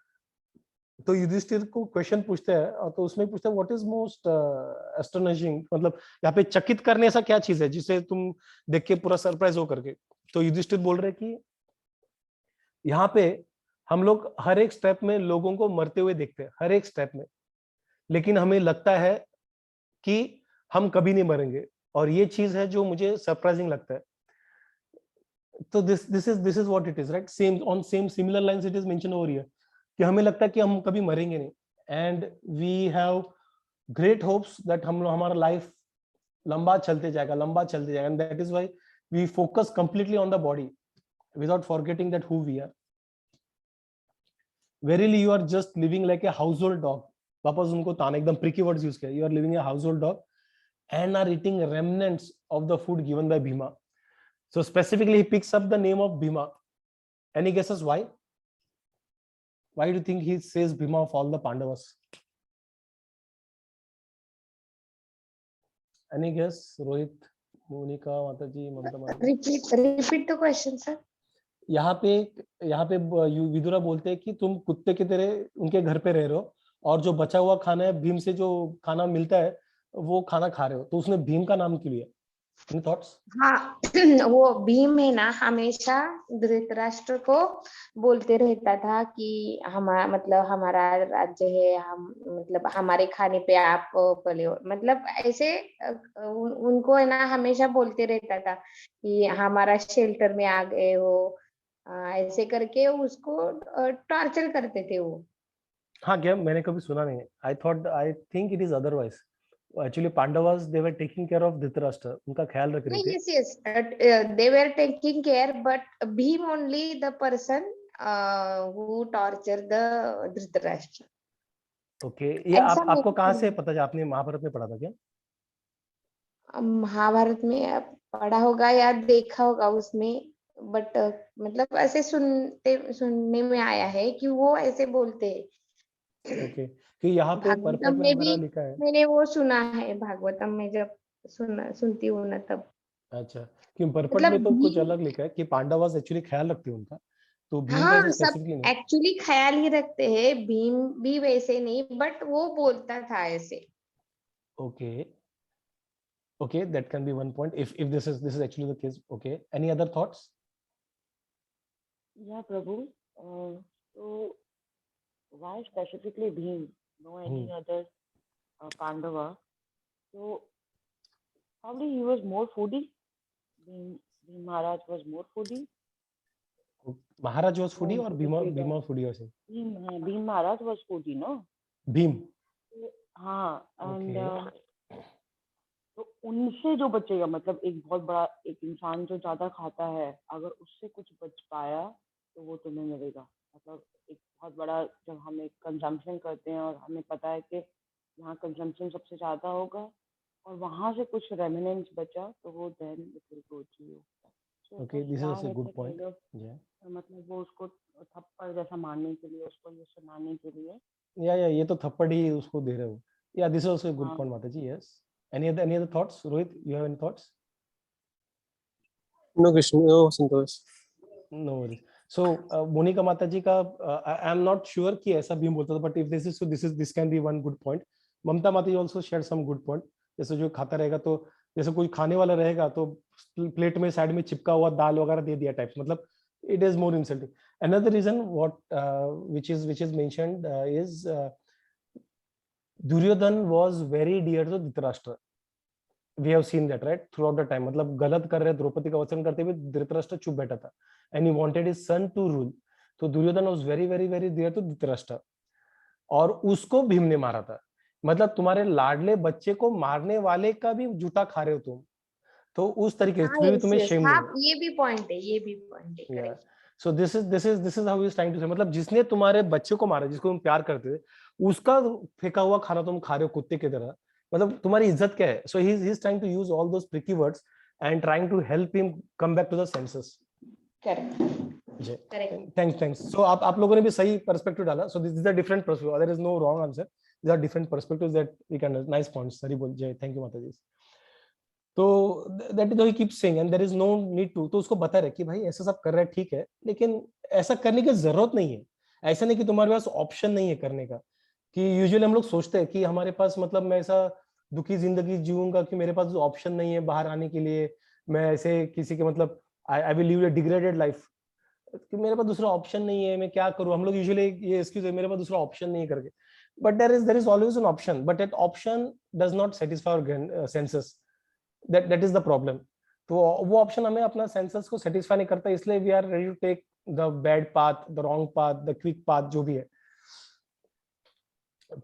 तो युधिष्ठिर को क्वेश्चन पूछते हैं, तो उसमें पूछते हैं व्हाट इज मोस्ट एस्टोनिशिंग, मतलब यहाँ पे चकित करने ऐसा क्या चीज है जिसे तुम देख के पूरा सरप्राइज हो करके. तो युधिष्ठिर बोल रहे कि यहाँ पे हम लोग हर एक स्टेप में लोगों को मरते हुए देखते हैं, हर एक स्टेप में, लेकिन हमें लगता है कि हम कभी नहीं मरेंगे, और ये चीज है जो मुझे सरप्राइजिंग लगता है. तो this is what it is, right? Same on same similar lines it is mention over here कि हमें लगता है कि हम कभी मरेंगे नहीं, and we have great hopes that हमारा लाइफ लंबा चलते जाएगा, and that is why we focus completely on the body without forgetting that who we are. Verily you are just living like a household dog. वापस उनको ताना, एकदम प्रिकी words use किया. You are living a household dog and are eating remnants of the food given by Bhima. So specifically he picks up the name of Bhima. Any guesses why? Why do you think he says Bhima of all the Pandavas? Any guess? Rohit, Monika, Mataji, Mamta? Repeat the question, sir. यहाँ पे विदुरा बोलते हैं कि तुम कुत्ते की तरह उनके घर पे रह रहे हो, और जो बचा हुआ खाना है, भीम से जो खाना मिलता है वो खाना खा रहे हो. तो उसने भीम का नाम क्यों लिया? Any thoughts? हाँ, वो भीम है ना, हमेशा धृतराष्ट्र को बोलते रहता था कि हमारा राज्य है, हम मतलब हमारे खाने पे आप पले हो, मतलब ऐसे उनको है ना हमेशा बोलते रहता था कि हमारा शेल्टर में आ गए हो, ऐसे करके उसको टॉर्चर करते थे वो. हाँ क्या, मैंने कभी सुना नहीं. I think it is otherwise. Actually Pandavas, they were taking care of Dhritarashtra, उनका ख्याल रख रहे थे. Yes, they were taking care, but Bhim only the person who tortured the Dhritarashtra. Okay, ये ऐसा आपको कहाँ से मेरे पता है? आपने महाभारत में पढ़ा था क्या? महाभारत में पढ़ा होगा या देखा होगा उसमें, बट मतलब ऐसे सुनने में आया है कि वो ऐसे बोलते हैं। ओके, कि यहाँ पे परपट भागवतम में में भी हमारा लिखा है। मैंने वो सुना है, भागवतम में जब सुनती हूँ ना तब। अच्छा, कि परपट मतलब में तो कुछ भीम, अलग लिखा है कि पांडवास एक्चुअली ख्याल रखते हैं उनका, तो भीम का ऐसा हाँ सब स्पेसिफिकली नहीं। एक्चुअली ख्याल ही रखते हैं, भीम भी वैसे नहीं, बट वो बोलता था ऐसे। Okay, okay, that can be one point if this is actually the case. Okay, any other thoughts? Yeah, Prabhu. So why specifically Bhim? No any other Pandava. So probably he was more foodie. Bhim Maharaj was more foodie. Maharaj was foodie So or because Bhima was foodie also? Bhim Maharaj was foodie, no? Bhim. हाँ, and Okay. तो उनसे जो बचेगा, मतलब एक बहुत बड़ा एक इंसान जो ज्यादा खाता है, अगर उससे कुछ बच पाया तो वो तुम्हें मिलेगा। मतलब एक बहुत बड़ा, जब हम एक कंजम्पशन करते हैं और हमें पता है कि यहाँ कंजम्पशन सबसे ज्यादा होगा और वहां से कुछ रेमिनेंस बचा तो वो then it will go to you. Okay, this is also a good point. Yeah. मतलब वो उसको थप्पड़ जैसा मारने के लिए, उसको ये सुनाने के लिए। Yeah, ये तो थप्पड़ ही उसको दे रहे हो। Yeah, this is also a good हाँ। point, Mataji. Yes. Any other thoughts, Rohit? You have any thoughts? No, Krishna, no, Santosh. No worries. So Monica Mataji का I am not sure कि ऐसा भीम बोलता था, but if this is so, this can be one good point. Mamta Mataji also shared some good point. जैसे जो खाता रहेगा तो जैसे कोई खाने वाला रहेगा तो प्लेट में साइड में चिपका हुआ दाल वगैरह दे दिया टाइप्स, मतलब it is more insulting. Another reason what which is mentioned is Duryodhan was very dear to Dhritarashtra. We have seen that, right, throughout the time. मतलब गलत कर रहे, द्रौपदी का वचन करते हुए धृतराष्ट्र चुप बैठा था, and he wanted his son to rule. तो Duryodhan was very very very dear to Dhritarashtra, और उसको भीम ने मारा था। मतलब तुम्हारे लाडले बच्चे को मारने वाले का भी जूता खा रहे हो तुम, तो उस तरीके से भी तुम्हें शेम नहीं है। ये भी पॉइंट है, ये भी पॉइंट है, correct. So this is how he is trying to say, मतलब जिसने तुम्हारे बच्चे को मारा, जिसको तुम प्यार करते थे, उसका फेंका हुआ खाना तुम खा रहे हो कुत्ते की तरह, मतलब तुम्हारी इज्जत क्या है? So he is trying to use all those tricky words and trying to help him come back to the senses. Correct. Thanks. So आप लोगों ने भी सही पर्सपेक्टिव डाला। So this is a different perspective, there is no wrong answer, these are different perspectives that we can, nice points, सरी बोल जय, thank you माता जी। तो that is he keep saying and there is no need to, तो उसको बता रहे कि भाई ऐसा सब कर रहा है ठीक है, लेकिन ऐसा करने की जरूरत नहीं है। ऐसा नहीं कि तुम्हारे पास ऑप्शन नहीं है करने का, कि यूजुअली हम लोग सोचते हैं कि हमारे पास, मतलब मैं ऐसा दुखी जिंदगी जीऊंगा कि मेरे पास ऑप्शन नहीं है बाहर आने के लिए, मैं ऐसे किसी के, मतलब I will live a degraded life, कि मेरे पास दूसरा ऑप्शन नहीं है, मैं क्या करूं। हम लोग यूजुअली ये एक्सक्यूज है, मेरे पास दूसरा ऑप्शन नहीं है करके, but there is always an option, but that option does not satisfy our senses, that is the problem. तो वो ऑप्शन हमें अपना सेंसस को सेटिस्फाई नहीं करता, इसलिए we are ready to take the bad path, the wrong path, the quick path, जो भी है।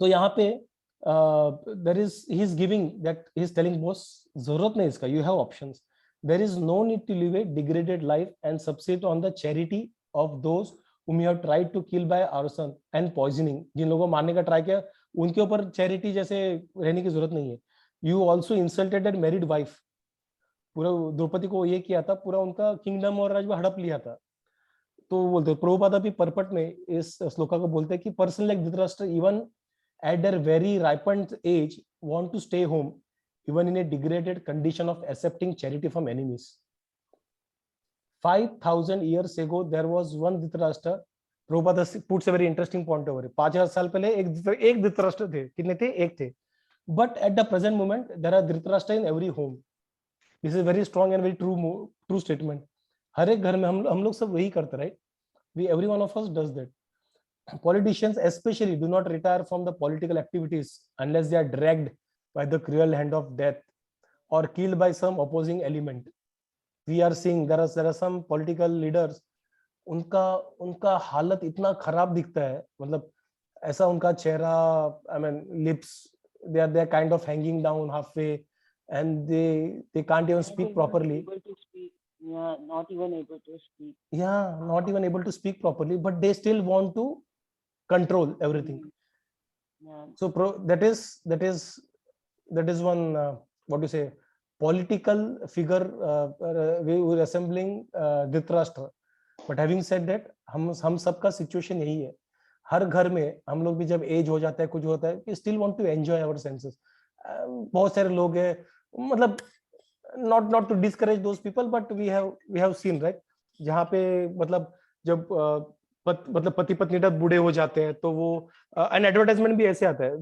तो यहाँ पे there is, he is giving that, he is telling boss जरूरत नहीं इसका, you have options, there is no need to live a degraded life and subsist on the charity of those whom you have tried to kill by arson and poisoning. जिन लोगों को मारने का try किया उनके ऊपर चैरिटी जैसे रहने की जरूरत नहीं है। You also insulted that married wife. पूरा द्रौपदी को ये किया था, पूरा उनका किंगडम और राज हड़प लिया था। तो बोलते प्रभुपाद भी परपट में इस श्लोका को बोलते हैं कि person like Dhritarashtra even at their very ripened age want to stay home even in a degraded condition of accepting charity from enemies. 5000 years ago there was one Dhritarashtra. Prabhupada puts a very interesting point over it. 5000 साल पहले एक धृतराष्ट्र थे। कितने थे? एक थे। But at the present moment there are Dhritarashtra in every home. This is very strong and very true statement. हर एक घर में हम लोग सब वही करते, right? Every one of us does that. Politicians especially do not retire from the political activities unless they are dragged by the cruel hand of death or killed by some opposing element. We are seeing there are some political leaders, उनका हालत इतना खराब दिखता है, मतलब ऐसा उनका चेहरा, I mean lips, they are kind of hanging down halfway and they can't even speak properly. not even able to speak. Yeah, not even able to speak properly, but they still want to control everything. Yeah. So that is one what do you say, political figure we were assembling Dhritarashtra. But having said that, हम सबका situation यही है. हर घर में हम लोग भी जब एज हो जाता है, कुछ होता है, we still want to enjoy our senses. बहुत सारे लोग हैं, मतलब not to discourage those people, but we have seen, right, जहाँ पे मतलब जब मतलब पति पत्नी तक बूढ़े हो जाते हैं तो वो एन एडवर्टाइजमेंट भी ऐसे आता है,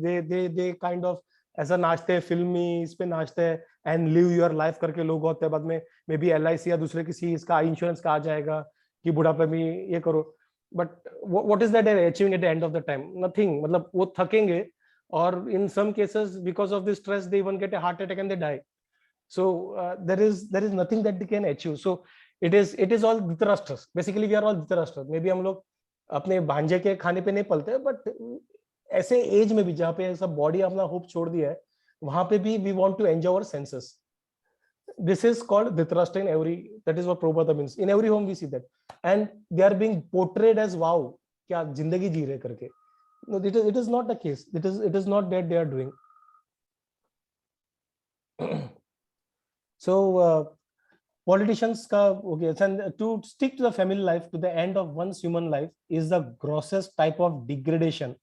दे काइंड ऑफ ऐसा नाचते हैं, फिल्मी इस पे नाचते हैं, एंड लिव योर लाइफ करके लोग होते हैं, बाद में मे बी LIC या दूसरे किसी इसका इंश्योरेंस का आ जाएगा कि बुढ़ापे में ये करो. But what is that achieving at the end of the time? Nothing. मतलब वो थकेंगे, और in some cases because of this stress they even get a heart attack and they die. So there is nothing that they can achieve. So it is all Dhritarashtra. Basically we are all Dhritarashtra. Maybe हम लोग अपने भांजे के खाने पे नहीं पलते, but ऐसे एज में भी जहाँ पे ऐसा बॉडी अपना होप छोड़ दिया है, वहां पे भी we want to enjoy our senses. This is called Dhritarashtra in every, that is what Prabhupada means. In every home we see that, and they are being portrayed as wow, क्या जिंदगी जी रहे करके. No, it is not the case. It is not that they are doing. So politicians ka okay, and to stick to the family life to the end of one's human life is the grossest type of degradation,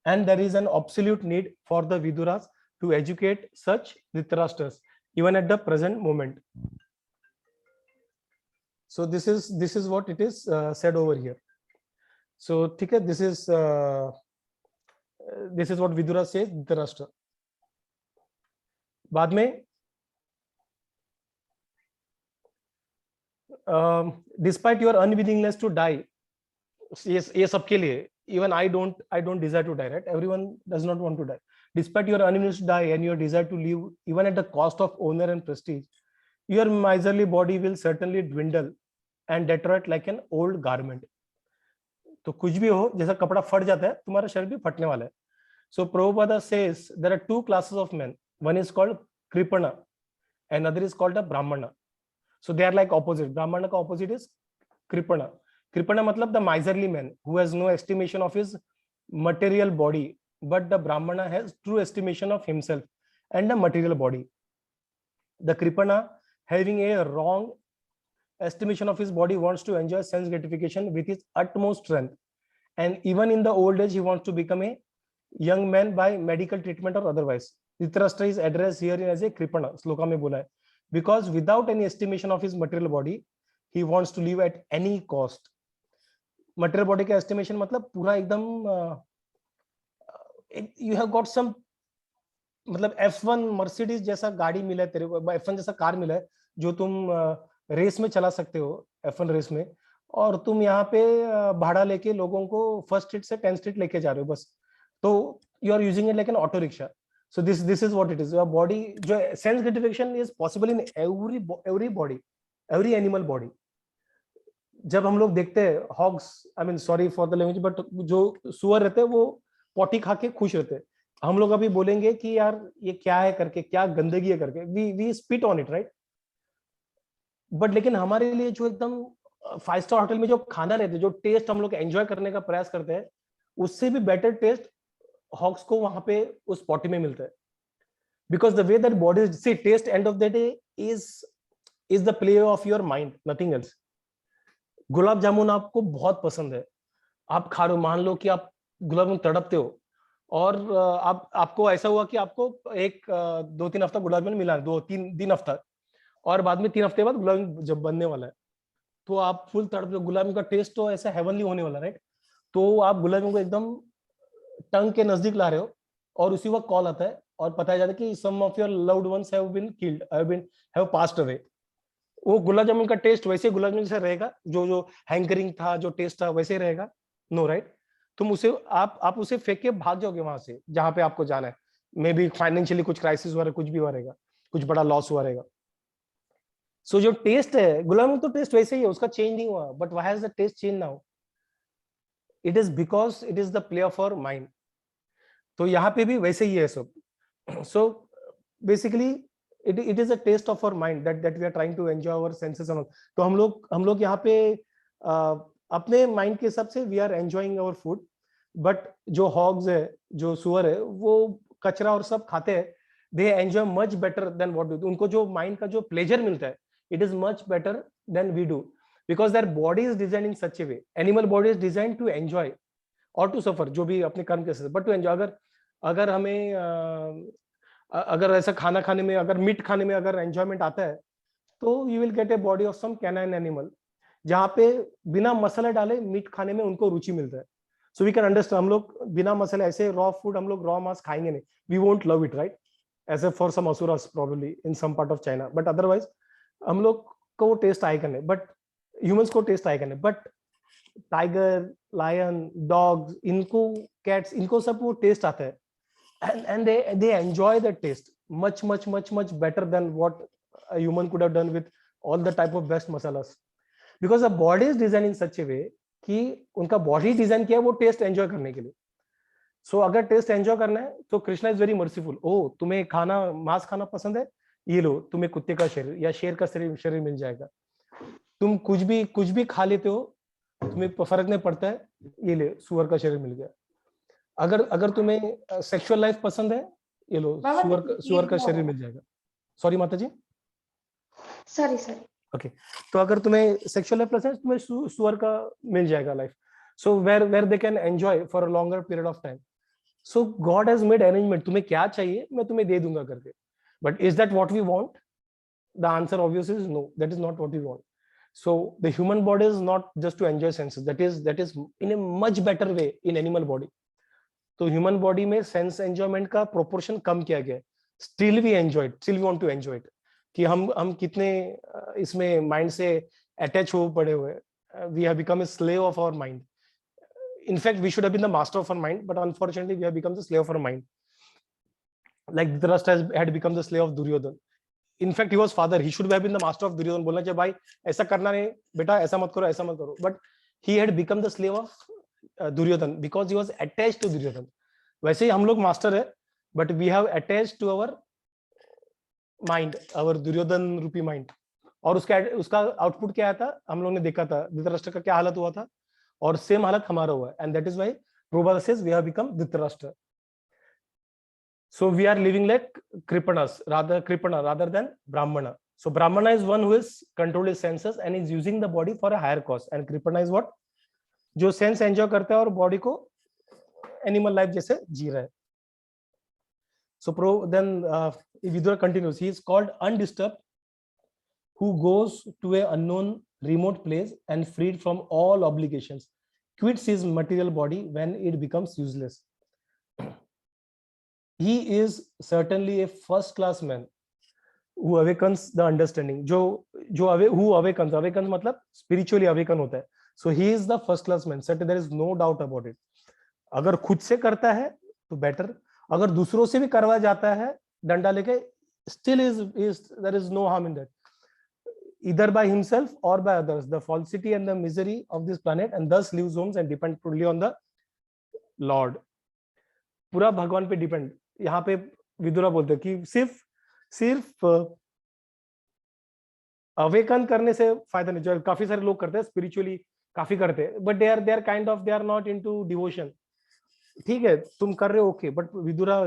and there is an absolute need for the Viduras to educate such Dhritarashtras even at the present moment. So this is what it is said over here. So ठीक है, this is what Vidura says Dhritarashtra. बाद में despite your unwillingness to die, ये सबके लिए, even I don't desire to die, right? Everyone does not want to die. Despite your unwillingness to die and your desire to live even at the cost of honor and prestige, your miserly body will certainly dwindle and deteriorate like an old garment. तो कुछ भी हो, जैसा कपड़ा फट जाता है, तुम्हारा शरीर भी फटने वाला है. So Prabhupada says there are two classes of men. One is called Kripana, and another is called a Brahmana. So they are like opposite. Brahmana का opposite is Kripana. Kripana मतलब the miserly man who has no estimation of his material body, but the Brahmana has true estimation of himself and the material body. The Kripana, having a wrong estimation of his body, wants to enjoy sense gratification with his utmost strength, and even in the old age he wants to become a young man by medical treatment or otherwise. Dhritarashtra is addressed here as a Kripana. Shloka में बोला है, because without any estimation of his material body he wants to live at any cost. Material body का estimation मतलब पूरा एकदम you have got some, मतलब F1 Mercedes जैसा गाड़ी मिला है तेरे को, F1 जैसा कार मिला है जो तुम रेस में चला सकते हो, F1 रेस में, और तुम यहाँ पे भाड़ा लेके लोगों को फर्स्ट स्ट्रीट से 10th स्ट्रीट लेके जा रहे हो बस. तो you are using it like an auto rickshaw. So this is what it is. Your body, जो sense gratification is possible in every body, every animal body. जब हम लोग देखते हैं hogs, I mean sorry for the language, but जो सुअर रहते हैं वो पॉटी खा के खुश रहते हैं. हम लोग अभी बोलेंगे कि यार ये क्या है करके, क्या गंदगी है करके, we spit on it, right? But लेकिन हमारे लिए जो एकदम 5 स्टार होटल में जो खाना रहते हैं, जो टेस्ट हम लोग एंजॉय करने का प्रयास करते हैं, उससे भी बेटर टेस्ट हॉक्स को वहां पे उस पॉटी में मिलता है. Because the way that body see taste end of the day is the play of your mind, nothing else. Gulab jamun आपको बहुत पसंद है, आप खा रहे हो, मान लो कि आप गुलाब जामुन तड़पते हो, और आपको ऐसा हुआ कि आपको 2-3 हफ्ता गुलाब जामुन मिला, 2-3 हफ्ता, और बाद में 3 हफ्ते बाद गुलाब जामुन जब बनने वाला है तो आप फुल तड़पते हो. गुलाब जामुन का टेस्ट तो ऐसा हेवनली होने वाला, राइट? तो आप गुलाब जामुन को एकदम टंग के नजदीक ला रहे हो, और उसी वक्त कॉल आता है और पता चला कि some of your loved ones have been killed, have passed away. वो गुलाब जामुन का टेस्ट वैसे गुलाब जामुन जैसा रहेगा, जो हैंकरिंग था, जो टेस्ट था वैसे रहेगा? No, right? तुम उसे आप उसे फेंक के भाग जाओगे वहां से जहां पे आपको जाना है. मे बी फाइनेंशियली कुछ क्राइसिस हुआ, कुछ भी हुआ रहेगा, कुछ बड़ा लॉस हुआ रहेगा. सो जो टेस्ट है गुलाब जामुन, तो टेस्ट वैसे ही है, उसका चेंज नहीं हुआ. But why has the taste change now? It is because it is the play of our mind. तो यहाँ पे भी वैसे ही है सब. So basically it is a taste of our mind that we are trying to enjoy our senses and all. तो हम लोग यहाँ पे अपने माइंड के हिसाब से we are enjoying our food, but जो हॉग्स है, जो सुअर है, वो कचरा और सब खाते हैं, they enjoy much better than what do, उनको जो माइंड का जो प्लेजर मिलता है, it is much better than we do, because their body is design in such a way, animal body is design to enjoy और to suffer, जो भी अपने कर्म के साथ, बट टू एंजॉय। अगर हमें अगर ऐसा खाना खाने में, अगर मीट खाने में अगर एंजॉयमेंट आता है, तो you will get a body of some canine animal, जहाँ पे बिना मसाला डाले मीट खाने में उनको रुचि मिलता है। सो वी कैन अंडरस्टैंड, हम लोग बिना मसाले ऐसे रॉ फूड, हम लोग रॉ मांस खाएंगे नहीं, we won't love it, right, as a for some असुरास probably in some part of China, but otherwise हम लोग को वो टेस्ट आएगा नहीं, बट ह्यूमंस को टेस्ट आएगा नहीं। बट टाइगर, लायन, डॉग्स, इनको, कैट्स, इनको सब वो टेस्ट आता है, and they enjoy the taste much better than what a human could have done with all the type of best masalas, because the body is designed in such a way कि उनका body design किया है वो test enjoy करने के लिए। सो अगर test enjoy करना है तो कृष्णा इज वेरी मर्सीफुल, ओ तुम्हें खाना, मांस खाना पसंद है, ये लो, तुम्हें कुत्ते का शरीर या शेर का शरीर मिल जाएगा, तुम कुछ भी खा लेते हो, तुम्हें फर्क नहीं पड़ता है, ये ले, सुअर का शरीर मिल गया। अगर तुम्हें सेक्सुअल लाइफ पसंद है, ये लो, सुअर का शरीर मिल जाएगा। सॉरी माता जी, सॉरी ओके। तो अगर तुम्हें सेक्सुअल लाइफ पसंद है, तुम्हें सुअर का मिल जाएगा life. So where they can enjoy for a longer period of time. So God has made arrangement, तुम्हें क्या चाहिए मैं तुम्हें दे दूंगा करके। But is that what we want? The answer obviously is no, that is not what we want. So the human body is not just to enjoy senses, that is in a much better way in animal body. तो human body में sense enjoyment का proportion कम किया गया है। Still we enjoy it, still we want to enjoy it, कि हम कितने इसमें माइंड से अटैच हो पड़े हुए, we have become a slave of our mind. In fact we should have been the master of our mind, but unfortunately we have become the slave of our mind, like Dhritarashtra had become the slave of Duryodhana. In fact he was father, he should have been the master of Duryodhana, बोलना चाहिए भाई ऐसा करना नहीं बेटा, ऐसा मत करो, ऐसा मत करो, but he had become the slave of Duryodhana because he was attached to Duryodhana. वैसे ही हम लोग मास्टर है, but we have attached to our mind, our Duryodhana रूपी माइंड। और उसका आउटपुट क्या आया था, हम लोग ने देखा था धृतराष्ट्र का क्या हालत हुआ था, और सेम हालत हमारा हुआ है, and that is why Prabhupada says we have become Dhritarashtra. So we are living like Kripanas, rather than Brahmana. So Brahmana is one who is control his senses and is using the body for a higher cause, and Kripana is what? जो sense enjoy करता है और body को animal life जैसे जी रहा है। So then Vidura continues, he is called undisturbed, who goes to a unknown remote place and freed from all obligations, quits his material body when it becomes useless. He is certainly a first class man who awakens the understanding. who awakens मतलब spiritually awaken होता है। So he is the first class man, certainly there is no doubt about it. अगर खुद से करता है तो better, अगर दूसरों से भी करवा जाता है डंडा लेके, still there is no harm in that, either by himself or by others, the falsity and the misery of this planet, and thus leaves homes and depend fully on the Lord. पूरा भगवान पे depend. यहाँ पे विदुरा बोलते हैं कि सिर्फ awaken करने से फायदा नहीं, जो काफी सारे लोग करते हैं स्पिरिचुअली, काफी करते हैं, but they are kind of, they are not into devotion. ठीक है तुम कर रहे हो, ओके, बट विदुरा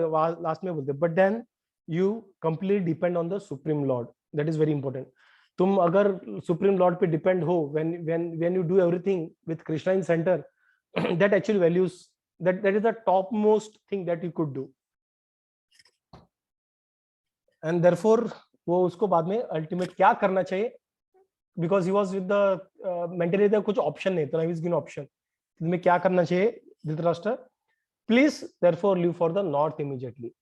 लास्ट में बोलते हैं but then you completely depend on the supreme lord, that is very important. तुम अगर सुप्रीम लॉर्ड पे डिपेंड हो, when you do everything with Krishna in centre, that actually values, that is the topmost thing that you could do, and therefore वो उसको बाद में ultimate क्या करना चाहिए, because he was with the mentally there कुछ ऑप्शन नहीं था, he was given ऑप्शन, तुम्हें क्या करना चाहिए Dhritarashtra, please therefore leave for the north immediately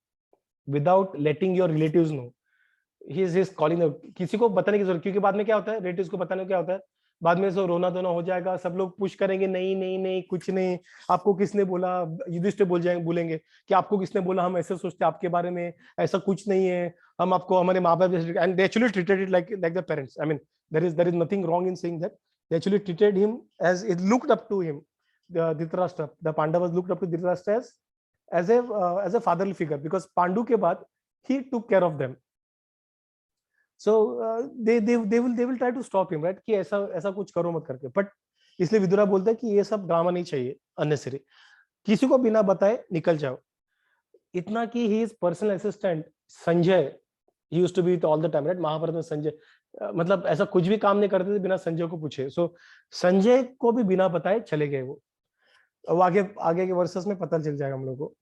without letting your relatives know. he is calling the, किसी को बताने की जरूरत, क्योंकि बाद में क्या होता है, रिलेटिव्स को बताने क्या होता है, बाद में सब रोना धोना हो जाएगा, सब लोग पुश करेंगे, नहीं नहीं नहीं कुछ नहीं, आपको किसने बोला, युधिष्ठिर बोलेंगे कि आपको किसने बोला, हम ऐसे सोचते आपके बारे में, ऐसा कुछ नहीं है, हम आपको हमारे माँ बाप, and they actually treated it like the parents. I mean there is nothing wrong in saying that, they actually treated him as, it looked up to him, Dhritarashtra, the Pandavas looked up to Dhritarashtra as a fatherly figure, because Pandu के बाद he took care of them, So they will try to stop him, right? कि ऐसा कुछ करो मत करके. But इसलिए विदुरा बोलता है कि ये सब ड्रामा नहीं चाहिए, unnecessary. किसी को बिना बताए निकल जाओ. इतना कि he is personal assistant Sanjay, he used to be all the time, right? Mahabharata में संजय मतलब ऐसा कुछ भी काम नहीं करते थे बिना संजय को पूछे. सो संजय को भी बिना बताए चले गए वो. अब आगे के वर्सेस में पता चल जाएगा हम लोग को.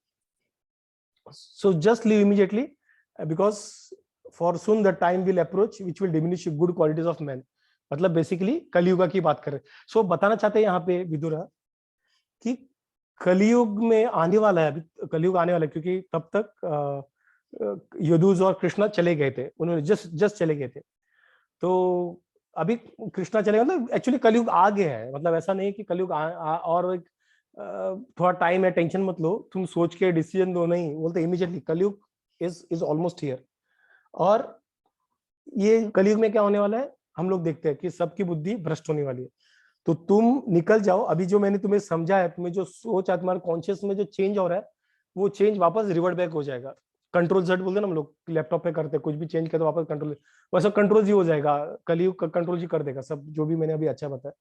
So just leave immediately because for soon the time will approach which will diminish good qualities of man. मतलब बेसिकली कलियुग की बात कर रहे. सो बताना चाहते हैं यहाँ पे विदुरा कि कलियुग में आने वाला है, अभी कलियुग आने वाला है, क्योंकि तब तक यदुज और कृष्णा चले गए थे, उन्होंने जस्ट चले गए थे. तो अभी कृष्णा चले गए, मतलब एक्चुअली कलियुग आ गया है. मतलब ऐसा नहीं कि कलियुग और थोड़ा टाइम है, टेंशन मत लो, तुम सोच के डिसीजन दो, नहीं बोलते immediately. Kaliyuga is almost here. और ये कलियुग में क्या होने वाला है हम लोग देखते हैं कि सबकी बुद्धि भ्रष्ट होने वाली है. तो तुम निकल जाओ. अभी जो मैंने तुम्हें समझा है, तुम्हें जो सोच है, तुम्हारे कॉन्शियस में जो चेंज हो रहा है, वो चेंज वापस रिवर्ट बैक हो जाएगा. कंट्रोल Z बोलते हैं ना हम लोग, लैपटॉप पे करते हैं, कुछ भी चेंज कर तो वापस कंट्रोल, वैसा कंट्रोल जी हो जाएगा. कलियुग का कंट्रोल जी कर देगा सब, जो भी मैंने अभी अच्छा बताया.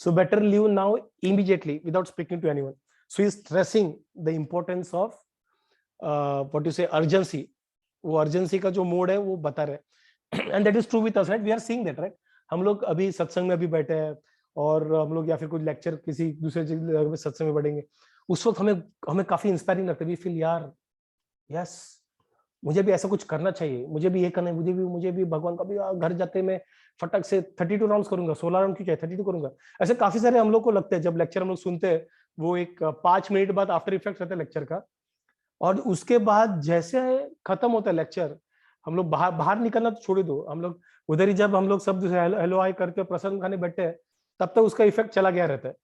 So better leave now immediately without speaking to anyone. So he is stressing the importance of what you say urgency. वो अर्जेंसी का जो मोड है वो बता रहे. And that is true with us, right? We are seeing that, right? हम लोग अभी सत्संग में अभी बैठे हैं, और हम लोग या फिर कोई लेक्चर किसी दूसरे जगह में सत्संग में बढ़ेंगे, उस वक्त हमें काफी इंस्पायरिंग लगता है. वी फील यार यस, मुझे भी ऐसा कुछ करना चाहिए, मुझे भी ये करना है, मुझे भी भगवान का भी घर जाते मैं फटक से 32 राउंड्स करूंगा, 16 राउंड क्यों चाहिए, 32 करूंगा. ऐसे काफी सारे हम लोग को लगते हैं जब लेक्चर हम लोग सुनते हैं. वो एक 5 मिनट बाद आफ्टर इफेक्ट रहता है लेक्चर का, और उसके बाद जैसे खत्म होता है लेक्चर, हम लोग बाहर निकलना तो छोड़ दो, हम लोग उधर ही जब हम लोग सब हेलो हाय करके प्रसाद खाने बैठे हैं, तब तक उसका इफेक्ट चला गया रहता है.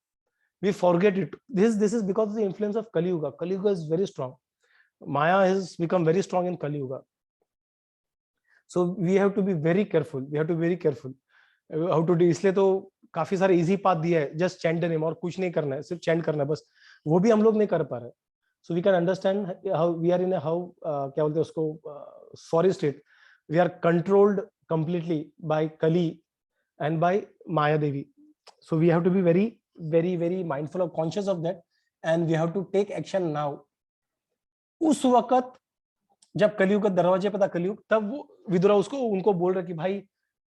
We forget it. This is because of the influence of Kali Yuga. Kali Yuga is very strong. Maya has become very strong in Kali Yuga. So we have to be very careful. We have to be very careful. How to do? इसलिए तो काफी सारे easy path दिया है. Just chant the name, और कुछ नहीं करना है, सिर्फ chant करना है बस. वो भी हम लोग नहीं कर पा रहे. So we can understand how we are in a क्या बोलते हैं उसको, sorry state. We are controlled completely by Kali and by Maya Devi. So we have to be very mindful of, conscious of that, and we have to take action now. उस वक्त जब कलियुग का दरवाजे पे था कलियुग, तब वो विदुरा उनको बोल रहा कि भाई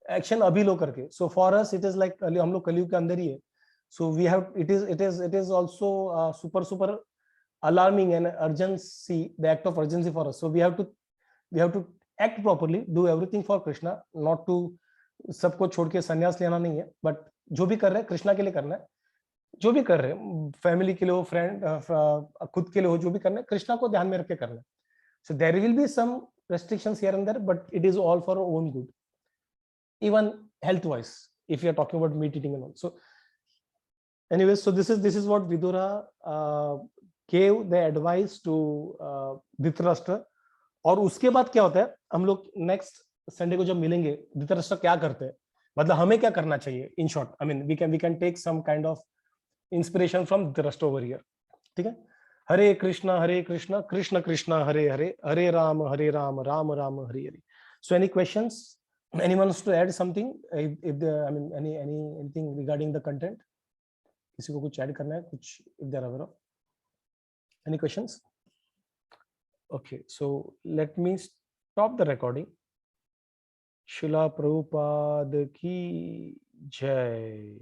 एक्शन अभी लो करके. So for us it is like हम लोग कलियुग के अंदर ही है. So we have it is also super alarming and urgency, the act of urgency for us. So we have to act properly, do everything for Krishna, not to सबको छोड़ के संन्यास लेना नहीं है, बट जो भी कर रहे हैं कृष्णा के लिए करना है. जो भी कर रहे हैं, फैमिली के लिए हो, फ्रेंड, खुद के लिए हो, जो भी करना है कृष्णा को ध्यान में रख के करना है. So there will be some restrictions here and there, but it is all for our own good, even health wise, if you are talking about meat eating and all. So anyways, so this is what Vidura gave the advice to Dhritarashtra. और उसके बाद क्या होता है, हम लोग next Sunday को जब मिलेंगे, धृतराष्ट्र क्या करते हैं, मतलब हमें क्या करना चाहिए. In short, I mean we can take some kind of inspiration from Dhritarashtra over here. ठीक है. Hare Krishna Krishna Krishna Hare Hare, Hare Ram Ram Ram Hare Hare. So any questions, anyone wants to add something, if there, I mean anything regarding the content, किसी को कुछ ऐड करना है, कुछ if they are aware of. Any questions? Okay, so let me stop the recording. Srila Prabhupada ki jai.